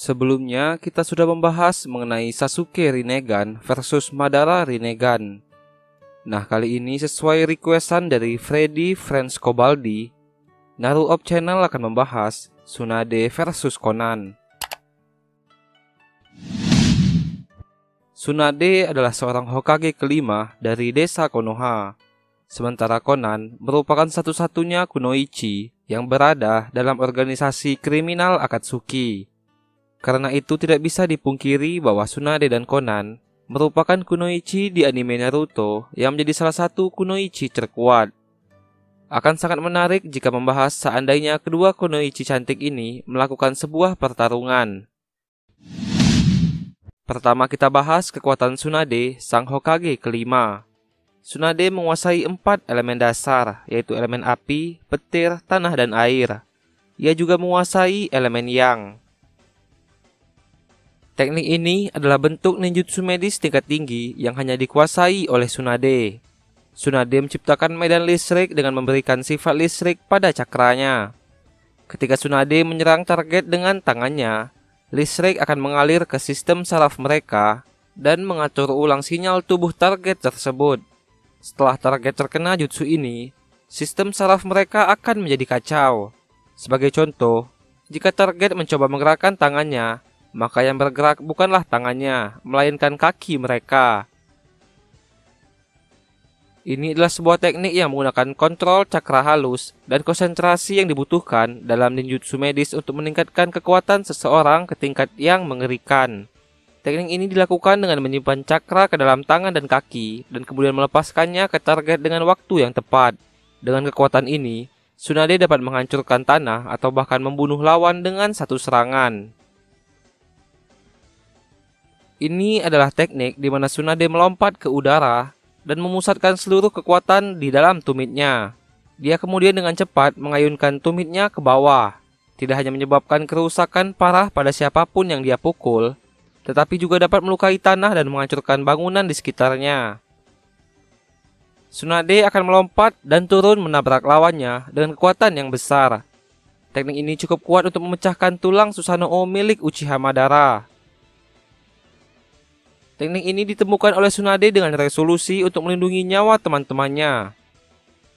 Sebelumnya, kita sudah membahas mengenai Sasuke Rinnegan versus Madara Rinnegan. Nah, kali ini sesuai requestan dari Freddy Friends Kobaldi, Naruop Channel akan membahas Tsunade versus Konan. Tsunade adalah seorang Hokage kelima dari desa Konoha. Sementara Konan merupakan satu-satunya kunoichi yang berada dalam organisasi kriminal Akatsuki. Karena itu tidak bisa dipungkiri bahwa Tsunade dan Konan merupakan kunoichi di anime Naruto yang menjadi salah satu kunoichi terkuat. Akan sangat menarik jika membahas seandainya kedua kunoichi cantik ini melakukan sebuah pertarungan. Pertama kita bahas kekuatan Tsunade, sang Hokage kelima. Tsunade menguasai 4 elemen dasar, yaitu elemen api, petir, tanah, dan air. Ia juga menguasai elemen yang. Teknik ini adalah bentuk ninjutsu medis tingkat tinggi yang hanya dikuasai oleh Tsunade. Tsunade menciptakan medan listrik dengan memberikan sifat listrik pada cakranya. Ketika Tsunade menyerang target dengan tangannya, listrik akan mengalir ke sistem saraf mereka dan mengatur ulang sinyal tubuh target tersebut. Setelah target terkena jutsu ini, sistem saraf mereka akan menjadi kacau. Sebagai contoh, jika target mencoba menggerakkan tangannya, maka yang bergerak bukanlah tangannya, melainkan kaki mereka. Ini adalah sebuah teknik yang menggunakan kontrol cakra halus dan konsentrasi yang dibutuhkan dalam ninjutsu medis untuk meningkatkan kekuatan seseorang ke tingkat yang mengerikan. Teknik ini dilakukan dengan menyimpan cakra ke dalam tangan dan kaki dan kemudian melepaskannya ke target dengan waktu yang tepat. Dengan kekuatan ini, Tsunade dapat menghancurkan tanah atau bahkan membunuh lawan dengan satu serangan. Ini adalah teknik di mana Tsunade melompat ke udara dan memusatkan seluruh kekuatan di dalam tumitnya. Dia kemudian dengan cepat mengayunkan tumitnya ke bawah. Tidak hanya menyebabkan kerusakan parah pada siapapun yang dia pukul, tetapi juga dapat melukai tanah dan menghancurkan bangunan di sekitarnya. Tsunade akan melompat dan turun menabrak lawannya dengan kekuatan yang besar. Teknik ini cukup kuat untuk memecahkan tulang Susanoo milik Uchiha Madara. Teknik ini ditemukan oleh Tsunade dengan resolusi untuk melindungi nyawa teman-temannya.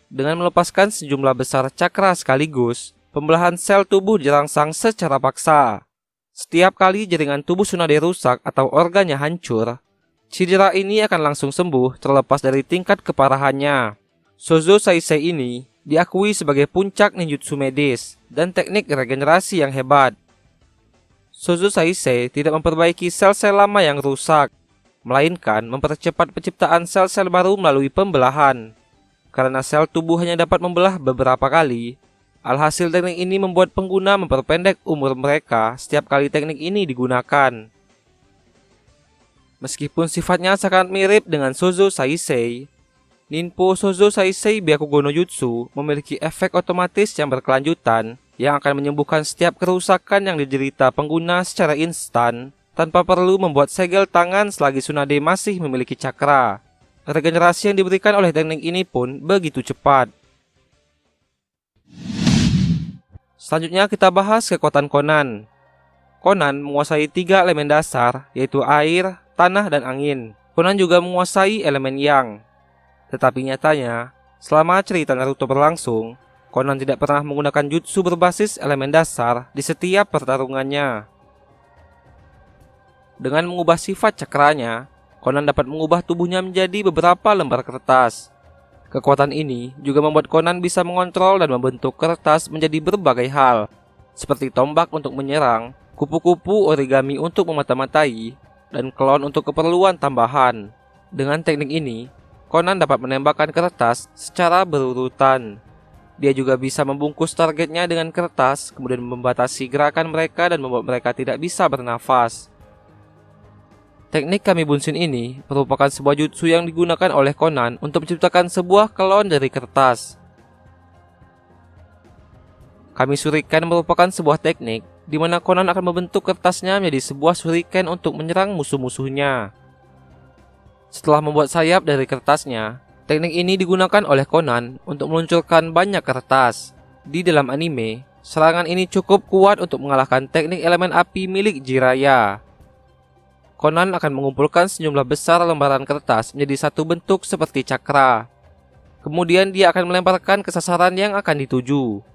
Dengan melepaskan sejumlah besar cakra sekaligus, pembelahan sel tubuh dirangsang secara paksa. Setiap kali jaringan tubuh Tsunade rusak atau organnya hancur, cedera ini akan langsung sembuh terlepas dari tingkat keparahannya. Shoujo Saisei ini diakui sebagai puncak ninjutsu medis dan teknik regenerasi yang hebat. Shoujo Saisei tidak memperbaiki sel-sel lama yang rusak, melainkan mempercepat penciptaan sel-sel baru melalui pembelahan. Karena sel tubuh hanya dapat membelah beberapa kali, alhasil teknik ini membuat pengguna memperpendek umur mereka setiap kali teknik ini digunakan. Meskipun sifatnya sangat mirip dengan Shoujo Saisei, Ninpo Shoujo Saisei Byakugo no Jutsu memiliki efek otomatis yang berkelanjutan yang akan menyembuhkan setiap kerusakan yang diderita pengguna secara instan, tanpa perlu membuat segel tangan selagi Tsunade masih memiliki cakra. Regenerasi yang diberikan oleh teknik ini pun begitu cepat. Selanjutnya kita bahas kekuatan Konan. Konan menguasai 3 elemen dasar, yaitu air, tanah, dan angin. Konan juga menguasai elemen yang. Tetapi nyatanya, selama cerita Naruto berlangsung, Konan tidak pernah menggunakan jutsu berbasis elemen dasar di setiap pertarungannya. Dengan mengubah sifat cakranya, Konan dapat mengubah tubuhnya menjadi beberapa lembar kertas. Kekuatan ini juga membuat Konan bisa mengontrol dan membentuk kertas menjadi berbagai hal, seperti tombak untuk menyerang, kupu-kupu origami untuk memata-matai, dan klon untuk keperluan tambahan. Dengan teknik ini, Konan dapat menembakkan kertas secara berurutan. Dia juga bisa membungkus targetnya dengan kertas, kemudian membatasi gerakan mereka dan membuat mereka tidak bisa bernafas. Teknik Kami Bunshin ini merupakan sebuah jutsu yang digunakan oleh Konan untuk menciptakan sebuah klon dari kertas. Kami Shuriken merupakan sebuah teknik di mana Konan akan membentuk kertasnya menjadi sebuah shuriken untuk menyerang musuh-musuhnya. Setelah membuat sayap dari kertasnya, teknik ini digunakan oleh Konan untuk meluncurkan banyak kertas. Di dalam anime, Serangan ini cukup kuat untuk mengalahkan teknik elemen api milik Jiraiya. Conan akan mengumpulkan sejumlah besar lembaran kertas menjadi satu bentuk seperti cakra. Kemudian dia akan melemparkan ke sasaran yang akan dituju.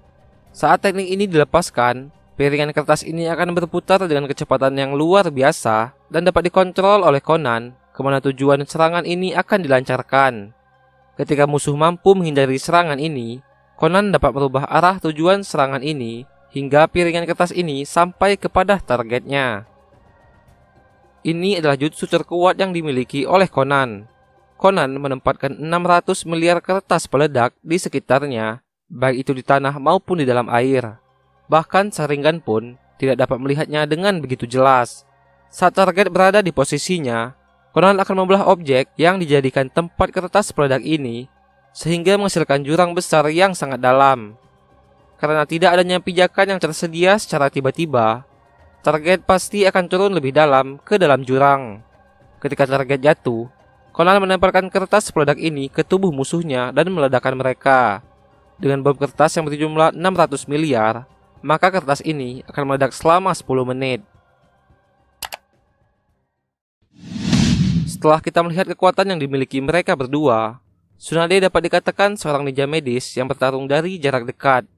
Saat teknik ini dilepaskan, piringan kertas ini akan berputar dengan kecepatan yang luar biasa dan dapat dikontrol oleh Conan kemana tujuan serangan ini akan dilancarkan. Ketika musuh mampu menghindari serangan ini, Conan dapat merubah arah tujuan serangan ini hingga piringan kertas ini sampai kepada targetnya. Ini adalah jutsu terkuat yang dimiliki oleh Conan. Conan menempatkan 600 miliar kertas peledak di sekitarnya, baik itu di tanah maupun di dalam air. Bahkan Sharingan pun tidak dapat melihatnya dengan begitu jelas. Saat target berada di posisinya, Conan akan membelah objek yang dijadikan tempat kertas peledak ini sehingga menghasilkan jurang besar yang sangat dalam. Karena tidak adanya pijakan yang tersedia secara tiba-tiba, target pasti akan turun lebih dalam ke dalam jurang. Ketika target jatuh, Conan menempelkan kertas peledak ini ke tubuh musuhnya dan meledakkan mereka. Dengan bom kertas yang berjumlah 600 miliar, maka kertas ini akan meledak selama 10 menit. Setelah kita melihat kekuatan yang dimiliki mereka berdua, Tsunade dapat dikatakan seorang ninja medis yang bertarung dari jarak dekat,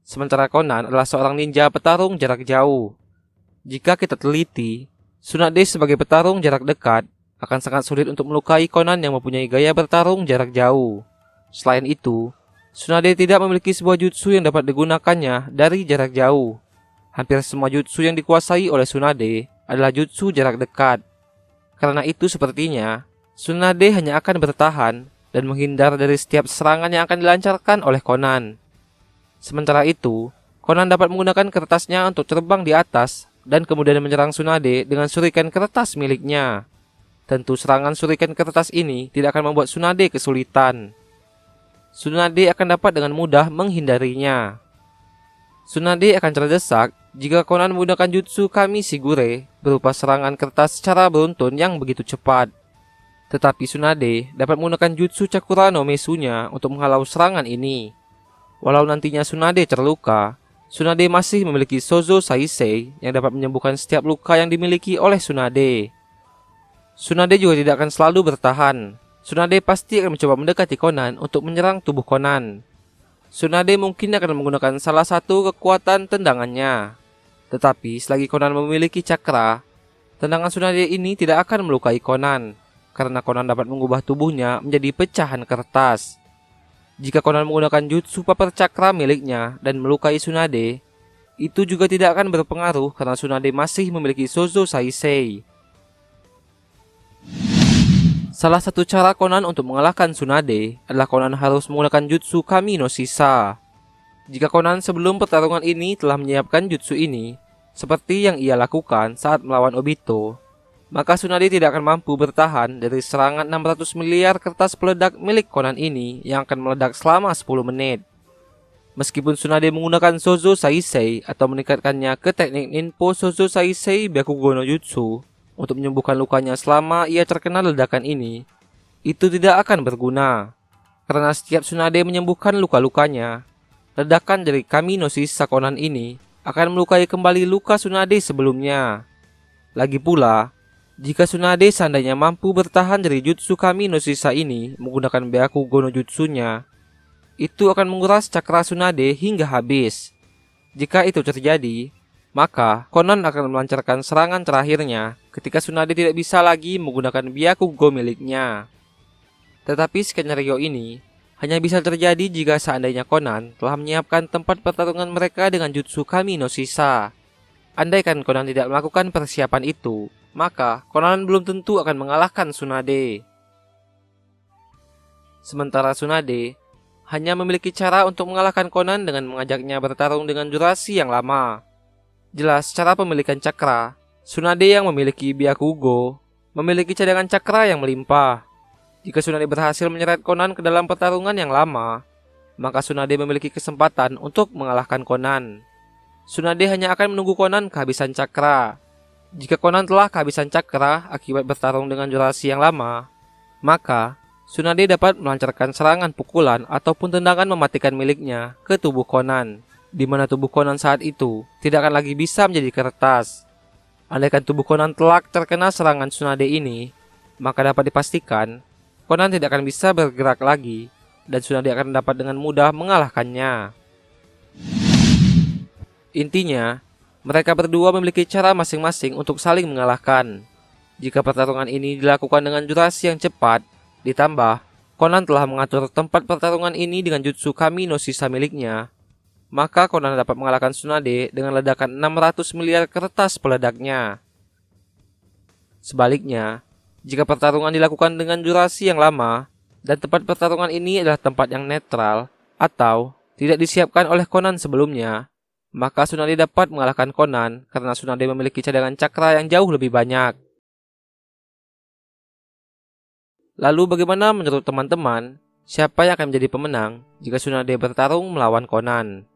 sementara Conan adalah seorang ninja petarung jarak jauh. Jika kita teliti, Tsunade sebagai petarung jarak dekat akan sangat sulit untuk melukai Conan yang mempunyai gaya bertarung jarak jauh. Selain itu, Tsunade tidak memiliki sebuah jutsu yang dapat digunakannya dari jarak jauh. Hampir semua jutsu yang dikuasai oleh Tsunade adalah jutsu jarak dekat. Karena itu sepertinya, Tsunade hanya akan bertahan dan menghindar dari setiap serangan yang akan dilancarkan oleh Conan. Sementara itu, Conan dapat menggunakan kertasnya untuk terbang di atas dan kemudian menyerang Tsunade dengan shuriken kertas miliknya. Tentu serangan shuriken kertas ini tidak akan membuat Tsunade kesulitan. Tsunade akan dapat dengan mudah menghindarinya. Tsunade akan terdesak jika Conan menggunakan jutsu Kami Shigure berupa serangan kertas secara beruntun yang begitu cepat. Tetapi Tsunade dapat menggunakan jutsu Chakura no Mesu-nya untuk menghalau serangan ini. Walau nantinya Tsunade terluka, Tsunade masih memiliki Sozo Saisei yang dapat menyembuhkan setiap luka yang dimiliki oleh Tsunade. Tsunade juga tidak akan selalu bertahan. Tsunade pasti akan mencoba mendekati Conan untuk menyerang tubuh Conan. Tsunade mungkin akan menggunakan salah satu kekuatan tendangannya. Tetapi selagi Conan memiliki cakra, tendangan Tsunade ini tidak akan melukai Conan, karena Conan dapat mengubah tubuhnya menjadi pecahan kertas. Jika Conan menggunakan jutsu paper cakra miliknya dan melukai Tsunade, itu juga tidak akan berpengaruh karena Tsunade masih memiliki Sozo Saisei. Salah satu cara Conan untuk mengalahkan Tsunade adalah Conan harus menggunakan jutsu Kami no Sisa. Jika Conan sebelum pertarungan ini telah menyiapkan jutsu ini, seperti yang ia lakukan saat melawan Obito, maka Tsunade tidak akan mampu bertahan dari serangan 600 miliar kertas peledak milik Conan ini yang akan meledak selama 10 menit. Meskipun Tsunade menggunakan Sozo Saisei atau meningkatkannya ke teknik Ninpo Sozo Saisei Byakugo no Jutsu untuk menyembuhkan lukanya selama ia terkena ledakan ini, itu tidak akan berguna. Karena setiap Tsunade menyembuhkan luka-lukanya, ledakan dari Kami no Sisa Conan ini akan melukai kembali luka Tsunade sebelumnya. Lagi pula, jika Tsunade seandainya mampu bertahan dari jutsu Kami no Sisa ini menggunakan Byakugo no Jutsunya, itu akan menguras cakra Tsunade hingga habis. Jika itu terjadi, maka Conan akan melancarkan serangan terakhirnya ketika Tsunade tidak bisa lagi menggunakan Byakugo miliknya. Tetapi skenario ini hanya bisa terjadi jika seandainya Conan telah menyiapkan tempat pertarungan mereka dengan jutsu Kami no Sisa. Andaikan Conan tidak melakukan persiapan itu, maka Conan belum tentu akan mengalahkan Tsunade. Sementara Tsunade hanya memiliki cara untuk mengalahkan Conan dengan mengajaknya bertarung dengan durasi yang lama. Jelas secara pemilikan cakra, Tsunade yang memiliki Byakugo memiliki cadangan cakra yang melimpah. Jika Tsunade berhasil menyeret Conan ke dalam pertarungan yang lama, maka Tsunade memiliki kesempatan untuk mengalahkan Conan. Tsunade hanya akan menunggu Conan kehabisan cakra. Jika Conan telah kehabisan cakra akibat bertarung dengan durasi yang lama, maka Tsunade dapat melancarkan serangan pukulan ataupun tendangan mematikan miliknya ke tubuh Conan. di mana tubuh Conan saat itu tidak akan lagi bisa menjadi kertas. Andaikan tubuh Conan telak terkena serangan Tsunade ini, maka dapat dipastikan Conan tidak akan bisa bergerak lagi dan Tsunade akan dapat dengan mudah mengalahkannya. Intinya, mereka berdua memiliki cara masing-masing untuk saling mengalahkan. Jika pertarungan ini dilakukan dengan durasi yang cepat, ditambah Conan telah mengatur tempat pertarungan ini dengan jutsu Kami no Sisa miliknya, maka Conan dapat mengalahkan Tsunade dengan ledakan 600 miliar kertas peledaknya. Sebaliknya, jika pertarungan dilakukan dengan durasi yang lama, dan tempat pertarungan ini adalah tempat yang netral atau tidak disiapkan oleh Conan sebelumnya, maka Tsunade dapat mengalahkan Conan karena Tsunade memiliki cadangan cakra yang jauh lebih banyak. Lalu bagaimana menurut teman-teman? Siapa yang akan menjadi pemenang jika Tsunade bertarung melawan Conan?